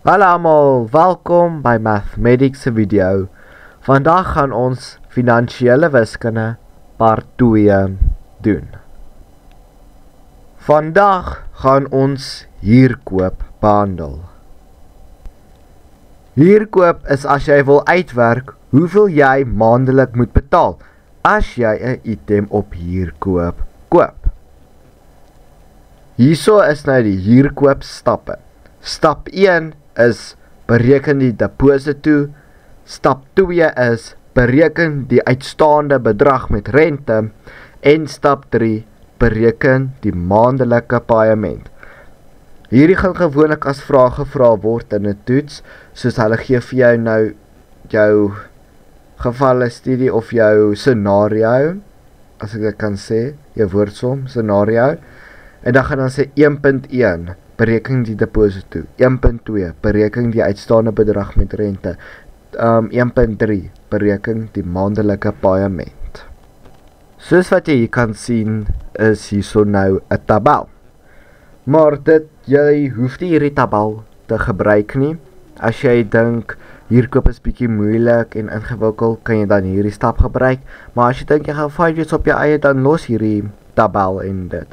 Hallo almal, welkom by Mathematics se video. Vandag gaan ons finansiële wiskunde part 2 doen. Vandag gaan ons huurkoop behandel. Huurkoop is as jy wil uitwerk hoeveel jy maandelik moet betaal as jy 'n item op huurkoop koop. Hierso is nou die huurkoop stappe. Stap 1 is bereken die deposito. Stap 2 is bereken die uitstaande bedrag met rente. En stap 3 bereken die maandelike paaiement. Hierdie gaan gewoonlik as vrae gevra word in 'n toets, soos hulle gee vir jou nou jou gevalle studie of jou scenario, as ek dit kan sê, jou woordsom, scenario. En dan gaan dan sê 1.1 bereken die deposito, 1.2 bereken die uitstaande bedrag met rente, 1.3 bereken die maandelike paaiement. Soos wat jy hier kan sien, is hierso nou 'n tabel. Maar jy hoef nie hierdie tabel te gebruik nie. As jy dink huurkoop is bietjie moeilik en ingewikkeld, kan jy dan hierdie stap gebruik. Maar as jy dink jy gaan fyn wees op jou eie, dan los hierdie tabel en dit.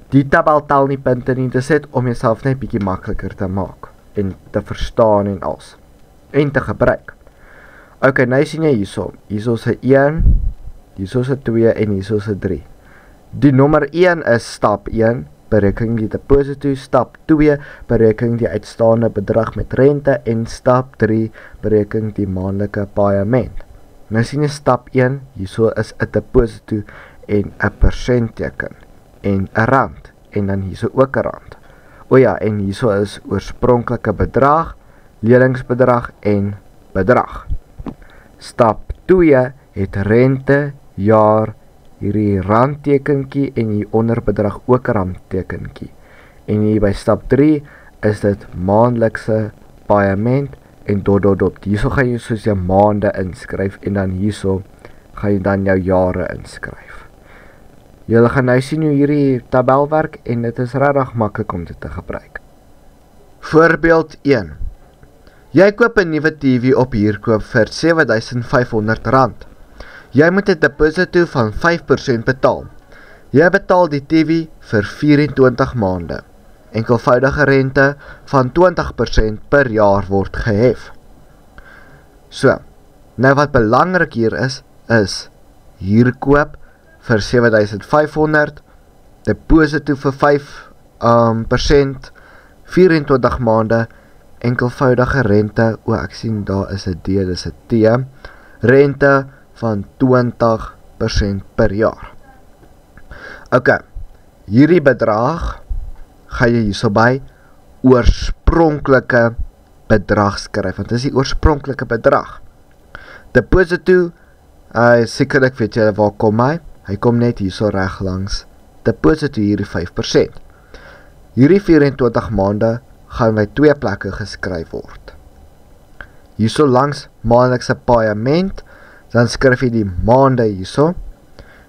Die tabel tel nie punte nie, dit is om jouself net bietjie makliker te maak en te verstaan en als en te gebruik. Ok, nou sien jy hierso. Hierso is 'n 1, hierso is 'n 2 en hierso is 'n 3. Die nommer 1 is stap 1, bereken die deposito, stap 2 bereken die uitstaande bedrag met rente en stap 3 bereken die maandelike paaiement. Nou sien jy stap 1, hierso is 'n deposito en 'n persentteken en 'n rand en dan hierso ook 'n rand. O ja, en hierso is oorspronklike bedrag, leningsbedrag en bedrag. Stap 2 het rente, jaar, hierdie randtekenkie en hier onder bedrag ook 'n randtekenkie. En hier by stap 3 is dit maandelikse paaiement en dot. Hierso gaan jy soos jou maande inskryf en dan hierso gaan jy dan jou jare inskryf. Julle gaan nou sien hoe hierdie tabel werk en dit is regtig maklik om dit te gebruik. Voorbeeld 1. Jy koop 'n nuwe TV op huurkoop vir R7.500. Jy moet 'n deposito van 5% betaal. Jy betaal die TV vir 24 maande. Enkelvoudige rente van 20% per jaar word gehef. So, nou wat belangrik hier is huurkoop vir 7.500, deposito vir 5%, 24 maande, enkelvoudige rente, ek sien daar is 'n D, dis 'n T, rente van 20% per jaar. Ok, hierdie bedrag gaan jy hierso by oorspronklike bedrag skryf, want dit is die oorspronklike bedrag. Deposito, sekerlik weet jy waar kom hy kom net hierso reg langs deposito hierdie 5%. Hierdie 24 maande gaan by 2 plekke geskryf word. Hierso langs maandelikse paaiement, dan skryf jy die maande hierso,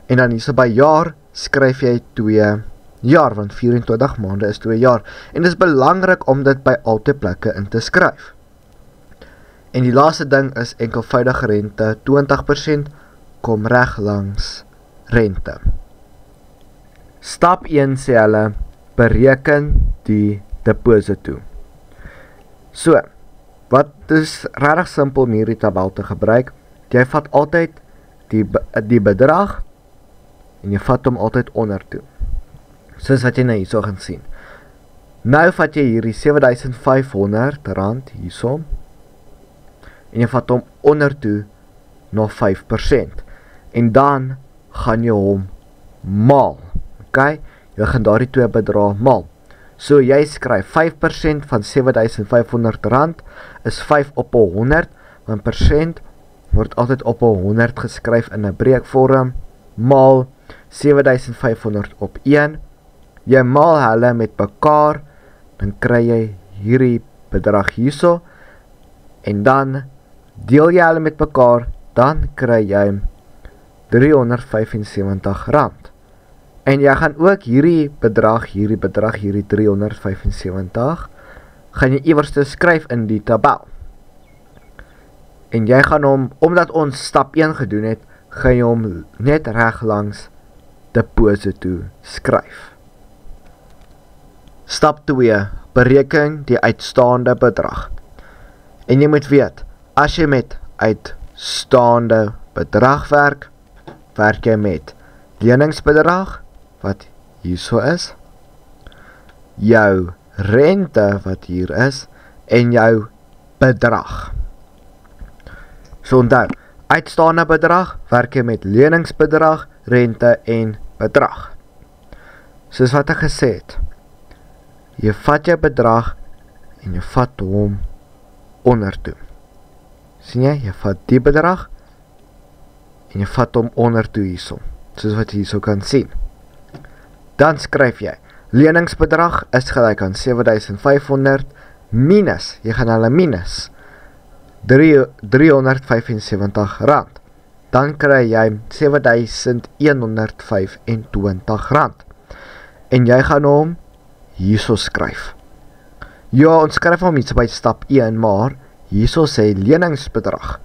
en dan hierso by jaar skryf jy 2 jaar, want 24 maande is 2 jaar, en dit is belangrik om dit by al 2 plekke in te skryf. En die laaste ding is enkelvoudige rente, 20% kom reg langs rente. Stap 1 sê hulle, bereken die deposito. So, wat is regtig simpel om hierdie tabel te gebruik? Jy vat altyd die bedrag en jy vat hom altyd onder toe. Soos wat jy nou hierso gaan sien. Nou vat jy hierdie R7.500 hierso en jy vat hom onder toe na 5%. En dan gaan jy hom maal. Okay? Jy gaan daardie 2 bedrae maal. So jy skryf 5% van R7.500 is 5 op 100, want persent word altyd op 100 geskryf in 'n breekvorm, maal 7.500 op 1. Jy maal hulle met mekaar, dan kry jy hierdie bedrag hierso, en dan deel jy hulle met mekaar, dan kry jy R375. En jy gaan ook hierdie bedrag, hierdie 375 gaan jy iewers skryf in die tabel. En jy gaan hom, omdat ons stap 1 gedoen het, gaan jy hom net reg langs deposito skryf. Stap 2, bereken die uitstaande bedrag. En jy moet weet, as jy met uitstaande bedrag werk jy met leningsbedrag, wat hierso is, jou rente wat hier is, en jou bedrag. So onthou, uitstaande bedrag, werk jy met leningsbedrag, rente en bedrag. Soos wat ek gesê het, jy vat jou bedrag, en jy vat hom onder toe. Sien jy, jy vat die bedrag, en jy vat hom onder toe hierso, soos wat jy hierso kan sien. Dan skryf jy, leningsbedrag is gelyk aan 7.500 minus, jy gaan hulle minus, R375. Dan kry jy R7.125. En jy gaan hom hierso skryf. Ja, ons skryf hom iets by stap 1, maar hierso sê leningsbedrag.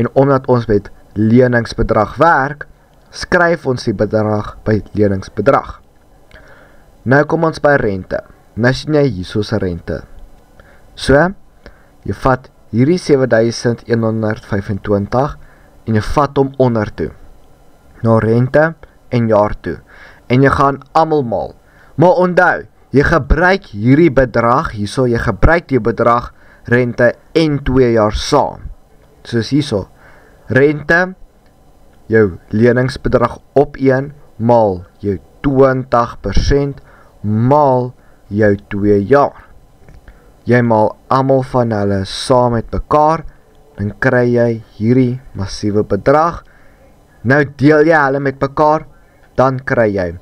En omdat ons met leningsbedrag werk, skryf ons die bedrag by leningsbedrag. Nou kom ons by rente. Nou sien jy hierso se rente. So, jy vat hierdie 7.125 en jy vat hom onder toe, na rente en jaar toe, en jy gaan almal maal. Maar onthou, jy gebruik hierdie bedrag, hierso, jy gebruik die bedrag, rente en 2 jaar saam. Soos hierso, rente, jou leningsbedrag op 1, maal jou 20%, maal jou 2 jaar. Jy maal almal van hulle saam met mekaar, dan kry jy hierdie massiewe bedrag. Nou deel jy hulle met mekaar, dan kry jy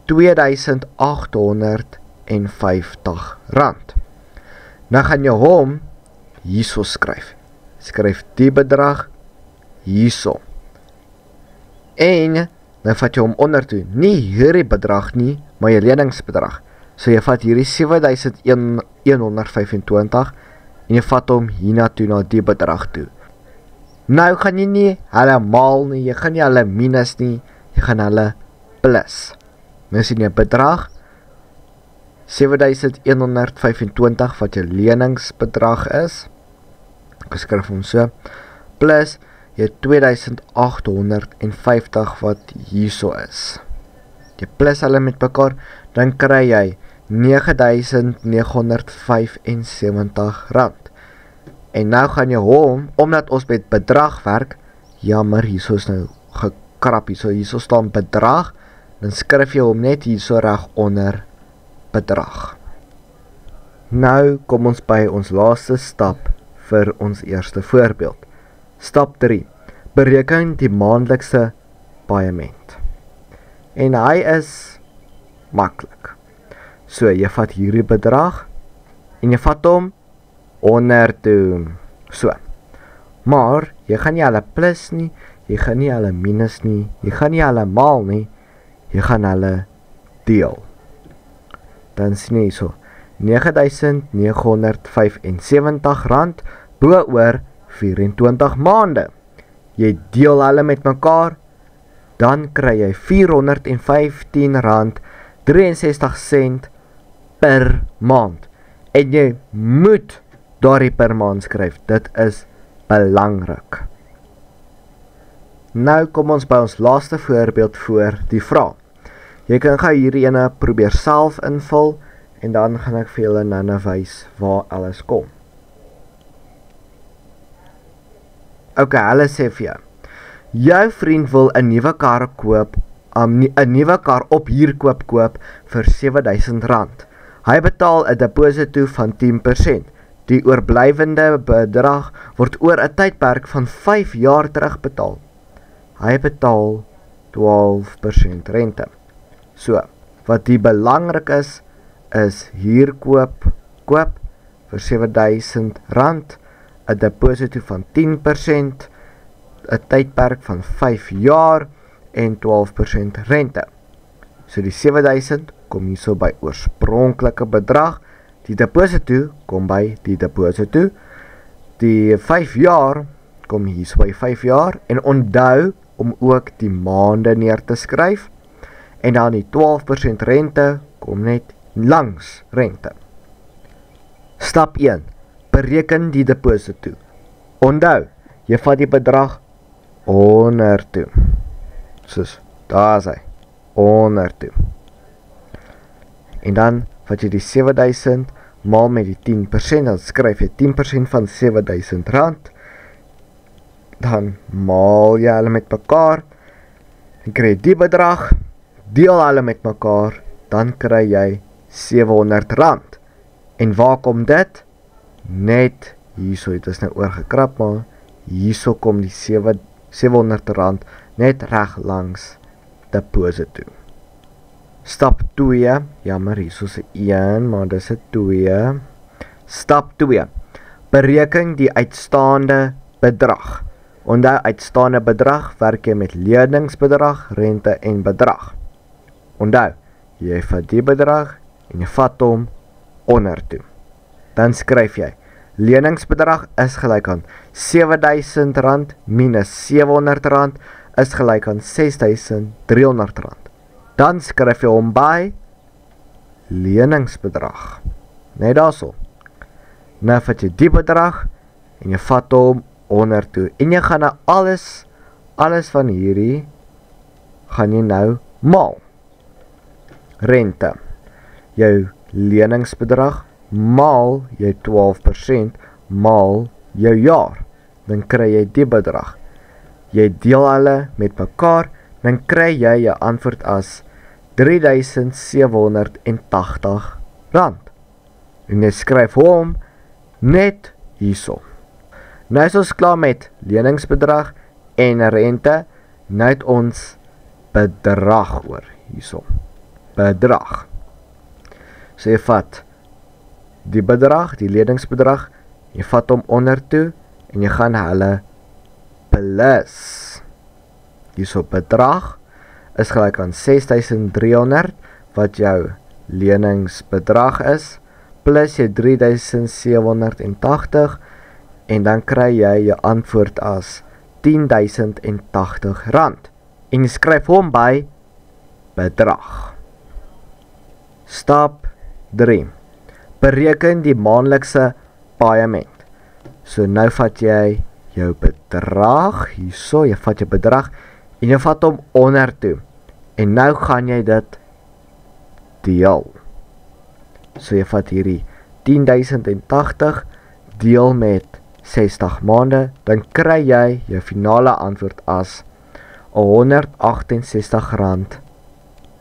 R2.850. Nou gaan jy hom hierso skryf. Skryf die bedrag hierso. En nou vat jy hom onder toe. Nie hierdie bedrag nie, maar jy leningsbedrag. So jy vat hierdie 7.125 en jy vat hom hiernatoe na die bedrag toe. Nou gaan jy nie hulle maal nie, jy gaan nie hulle minus nie, jy gaan hulle plus. Nou sien jy bedrag 7.125 wat jou leningsbedrag is. Ek skryf hom so, plus jy 2.850 wat hierso is. Jy plus hulle met mekaar, dan kry jy R9.975. En nou gaan jy hom, omdat ons met bedrag werk, jammer, hierso is nou gekrap, hierso staan bedrag, dan skryf jy hom net hierso reg onder bedrag. Nou kom ons by ons laaste stap vir ons eerste voorbeeld. Stap 3. Bereken die maandelikse paaiement. En hy is maklik. So, jy vat hierdie bedrag en jy vat hom onder toe. So. Maar, jy gaan nie hulle plus nie, jy gaan nie hulle minus nie, jy gaan nie hulle maal nie, jy gaan hulle deel. Dan sien jy so, R9.975 bo oor 24 maande. Jy deel hulle met mekaar, dan kry jy R415.63 per maand. En jy moet daardie per maand skryf, dit is belangrik. Nou kom ons by ons laaste voorbeeld voor die vraag. Jy kan gou hierdie ene probeer self invul, en dan gaan ek vir julle nou wys waar alles kom. Ok, hulle sê vir jou, jou vriend wil 'n nuwe kar koop, 'n nuwe kar op huurkoop koop vir R7.000. Hy betaal 'n deposito van 10%. Die oorblywende bedrag word oor 'n tydperk van 5 jaar terugbetaal. Hy betaal 12% rente. So, wat die belangrik is huurkoop koop vir R7.000, 'n deposito van 10%, 'n tydperk van 5 jaar en 12% rente. So die 7.000 kom hierso by oorspronklike bedrag die deposito kom by die deposito. Die 5 jaar kom hier so by 5 jaar en onthou om ook die maande neer te skryf en dan die 12% rente kom net langs rente. Stap 1. Bereken die deposito. Onthou, jy vat die bedrag onder toe. Soos, daar is hy, onder toe. En dan vat jy die 7.000 maal met die 10%, dan skryf jy 10% van 7.000 rand, dan maal jy hulle met mekaar, en kry die bedrag, deel hulle met mekaar, dan kry jy 700 rand. En waar kom dit? Net hierso, het is nou oorgekrap, maar hierso kom die 700 rand net reg langs deposito. Stap 2, jammer, hierso is 1, maar dis 2. Stap 2, bereken die uitstaande bedrag. Onthou, uitstaande bedrag werk jy met leningsbedrag, rente en bedrag. Onthou, jy vat die bedrag en jy vat hom onder toe. Dan skryf jy, leningsbedrag is gelyk aan 7.000 rand minus 700 rand is gelyk aan 6.300 rand. Dan skryf jy hom by leningsbedrag. Net daarso. Nou vat jy die bedrag en jy vat hom onder toe. En jy gaan nou alles van hierdie gaan jy nou maal. Rente. Jou leningsbedrag maal jou 12% maal jou jaar. Dan kry jy die bedrag. Jy deel hulle met mekaar, dan kry jy jou antwoord as 3.780 rand. En jy skryf hom net hierso. Nou is ons klaar met leningsbedrag en rente, nou het ons bedrag oor hierso. Bedrag. So jy vat die bedrag, die leningsbedrag, jy vat hom onder toe en jy gaan hulle plus. Hierso bedrag is gelyk aan 6.300 wat jou leningsbedrag is, plus jy 3.780 en dan kry jy jou antwoord as 10.080 rand. En jy skryf hom by bedrag. Stap 3. Bereken die maandelikse paaiement. So nou vat jy jou bedrag, hierso, jy vat jou bedrag en jy vat hom onder toe. En nou gaan jy dit deel. So jy vat hierdie 10.080 deel met 60 maande, dan kry jy jou finale antwoord as R168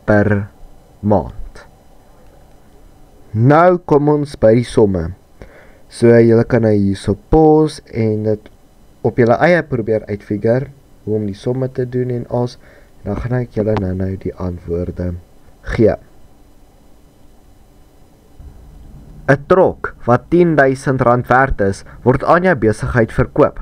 per maand. Nou kom ons by die somme. So julle kan nou hierso pause en dit op julle eie probeer uitfigure hoe om die somme te doen en als, dan gaan ek julle nou die antwoorde gee. 'n Trok wat R10.000 werd is, word aan jou besigheid verkoop.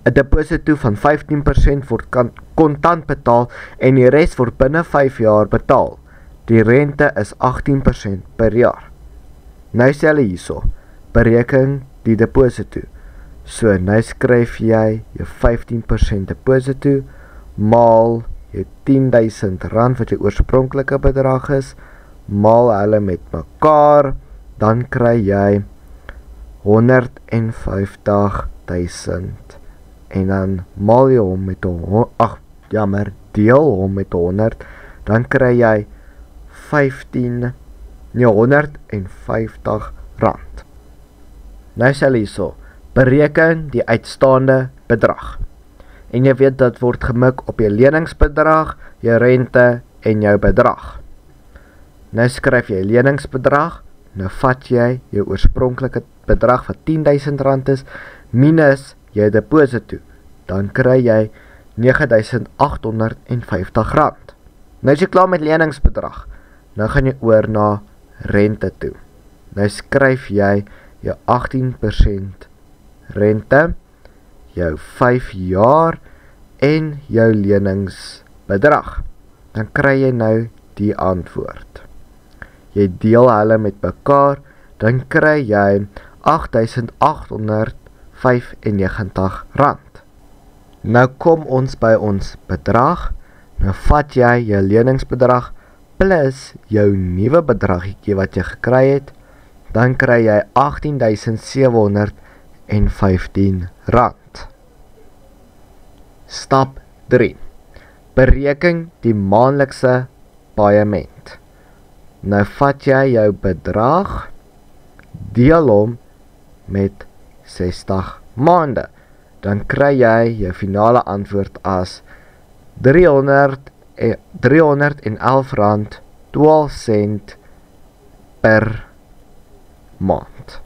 'n Deposito van 15% word kontant betaal en die res word binne 5 jaar betaal. Die rente is 18% per jaar. Nou sê hulle hierso, bereken die deposito. So nou skryf jy jou 15% deposito maal jou R10.000 wat jou oorspronklike bedrag is, maal hulle met mekaar, dan kry jy 150.000 en dan maal jy hom met deel hom met 100, dan kry jy 150 rand. Nou sê hulle hierso, bereken die uitstaande bedrag. En jy weet dat word gemik op jou leningsbedrag, jou rente en jou bedrag. Nou skryf jy leningsbedrag, nou vat jy jou oorspronklike bedrag wat R10.000 is, minus jou deposito, dan kry jy R9.850. Nou is jy klaar met leningsbedrag, nou gaan jy oor na rente toe. Nou skryf jy jou 18% rente, jou 5 jaar en jou leningsbedrag. Dan kry jy nou die antwoord. Jy deel hulle met mekaar, dan kry jy R8.895. Nou kom ons by ons bedrag. Nou vat jy jou leningsbedrag plus jou nuwe bedraggie wat jy gekry het, dan kry jy R18.715. Stap 3. Bereken die maandelikse paaiement. Nou vat jy jou bedrag, deel hom met 60 maande. Dan kry jy jou finale antwoord as R311.12 per maand.